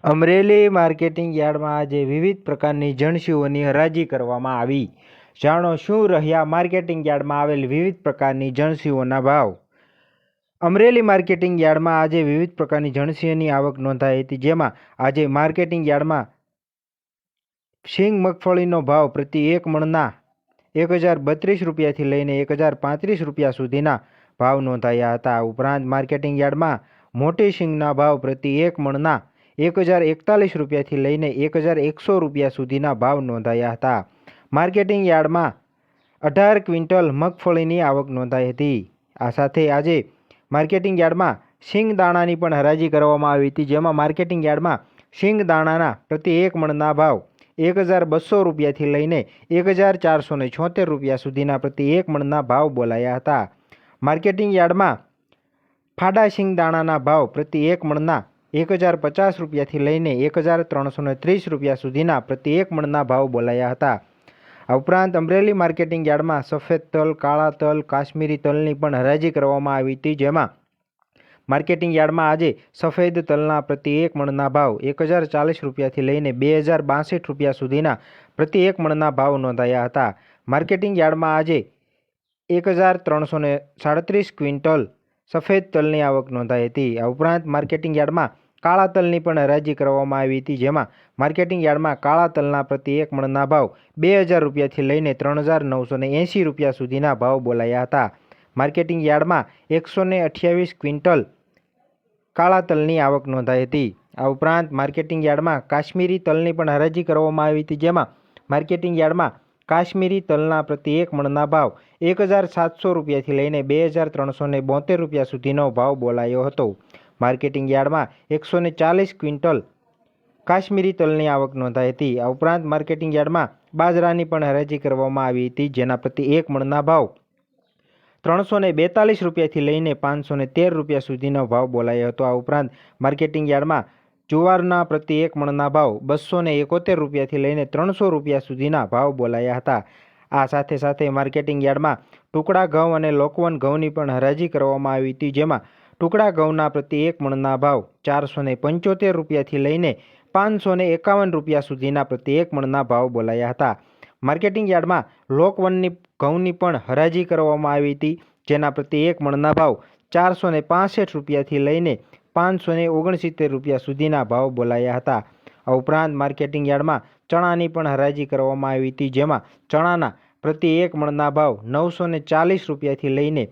Amreli marketing યાર્ડમાં આજે વિવિધ પ્રકારની જણસીઓની હરાજી કરવામાં આવી। જાણો શું રહ્યા માર્કેટિંગ યાર્ડમાં આવેલ વિવિધ પ્રકારની જણસીઓના ભાવ। અમરેલી માર્કેટિંગ યાર્ડમાં આજે વિવિધ પ્રકારની જણસીઓની આવક નોંધાઈ હતી, જેમાં આજે માર્કેટિંગ યાર્ડમાં સિંગ મગફળીનો ભાવ પ્રતિ એક મણના 1032 રૂપિયાથી લઈને 1035 રૂપિયા સુધીના ભાવ નોંધાયા હતા। ઉપરાંત માર્કેટિંગ યાર્ડમાં મોટી સિંગના ભાવ પ્રતિ એક મણના 1041 રૂપિયાથી લઈને 1100 રૂપિયા સુધીના ભાવ નોંધાયા હતા। માર્કેટિંગ યાર્ડમાં 18 ક્વિન્ટલ મગફળીની આવક નોંધાઈ હતી। આ સાથે આજે માર્કેટિંગ યાર્ડમાં સિંગ દાણાની પણ હરાજી કરવામાં આવી હતી, જેમાં માર્કેટિંગ યાર્ડમાં સિંગ દાણાના પ્રતિ એક મણના ભાવ 1200 રૂપિયાથી લઈને 1476 રૂપિયા સુધીના પ્રતિ એક મણના ભાવ બોલાયા હતા। માર્કેટિંગ યાર્ડમાં ફાડા સિંગ દાણાના ભાવ પ્રતિ એક મણના 1050 રૂપિયાથી લઈને 1330 રૂપિયા સુધીના પ્રતિ એક મણના ભાવ બોલાયા હતા। આ ઉપરાંત અમરેલી માર્કેટિંગ યાર્ડમાં સફેદ તલ, કાળા તલ, કાશ્મીરી તલની પણ હરાજી કરવામાં આવી હતી, જેમાં માર્કેટિંગ યાર્ડમાં આજે સફેદ તલના પ્રતિ એક મણના ભાવ 1040 રૂપિયાથી લઈને 2062 રૂપિયા સુધીના પ્રતિ એક મણના ભાવ નોંધાયા હતા। માર્કેટિંગ યાર્ડમાં આજે 1337 ક્વિન્ટલ સફેદ તલની આવક નોંધાઈ હતી। આ ઉપરાંત માર્કેટિંગ યાર્ડમાં કાળા તલની પણ હરાજી કરવામાં આવી હતી, જેમાં માર્કેટિંગ યાર્ડમાં કાળા તલના પ્રતિ એક મણના ભાવ 2000 રૂપિયાથી લઈને 3980 રૂપિયા સુધીના ભાવ બોલાયા હતા। માર્કેટિંગ યાર્ડમાં 128 ક્વિન્ટલ કાળા તલની આવક નોંધાઈ હતી। આ ઉપરાંત માર્કેટિંગ યાર્ડમાં કાશ્મીરી તલની પણ હરાજી કરવામાં આવી હતી, જેમાં માર્કેટિંગ યાર્ડમાં કાશ્મીરી તલના પ્રતિ એક મણના ભાવ 1700 રૂપિયાથી લઈને 2372 રૂપિયા સુધીનો ભાવ બોલાયો હતો। માર્કેટિંગ યાર્ડમાં 140 ક્વિન્ટલ કાશ્મીરી તલની આવક નોંધાઈ હતી। આ ઉપરાંત માર્કેટિંગ યાર્ડમાં બાજરાની પણ હરાજી કરવામાં આવી હતી, જેના પ્રતિ એક મણના ભાવ 342 રૂપિયાથી લઈને 513 રૂપિયા સુધીનો ભાવ બોલાયો હતો। આ ઉપરાંત માર્કેટિંગ યાર્ડમાં જુવારના પ્રતિ એક મણના ભાવ 271 રૂપિયાથી લઈને 300 રૂપિયા સુધીના ભાવ બોલાયા હતા। આ સાથે સાથે માર્કેટિંગ યાર્ડમાં ટુકડા ઘઉં અને લોકવન ઘઉંની પણ હરાજી કરવામાં આવી હતી, જેમાં ટુકડા ઘઉંના પ્રતિ એક મણના ભાવ 475 રૂપિયાથી લઈને 551 રૂપિયા સુધીના પ્રતિ એક મણના ભાવ બોલાયા હતા। માર્કેટિંગ યાર્ડમાં લોકવનની ઘઉંની પણ હરાજી કરવામાં આવી હતી, જેના પ્રતિ એક મણના ભાવ 465 રૂપિયાથી લઈને 569 રૂપિયા સુધીના ભાવ બોલાયા હતા। આ ઉપરાંત માર્કેટિંગ યાર્ડમાં ચણાની પણ હરાજી કરવામાં આવી હતી, જેમાં ચણાના પ્રતિ એક મણના ભાવ 940 રૂપિયાથી લઈને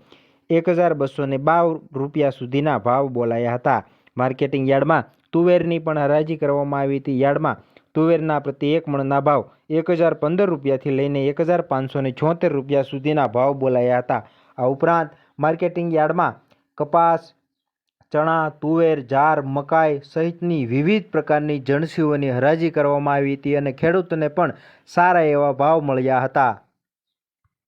1202 રૂપિયા સુધીના ભાવ બોલાયા હતા। માર્કેટિંગ યાર્ડમાં તુવેરની પણ હરાજી કરવામાં આવી હતી। યાર્ડમાં તુવેરના પ્રતિ એક મણના ભાવ 1015 રૂપિયાથી લઈને 1576 રૂપિયા સુધીના ભાવ બોલાયા હતા। આ ઉપરાંત માર્કેટિંગ યાર્ડમાં કપાસ, ચણા, તુવેર, જાર, મકાઈ સહિતની વિવિધ પ્રકારની જણસીઓની હરાજી કરવામાં આવી હતી અને ખેડૂતોને પણ સારા એવા ભાવ મળ્યા હતા।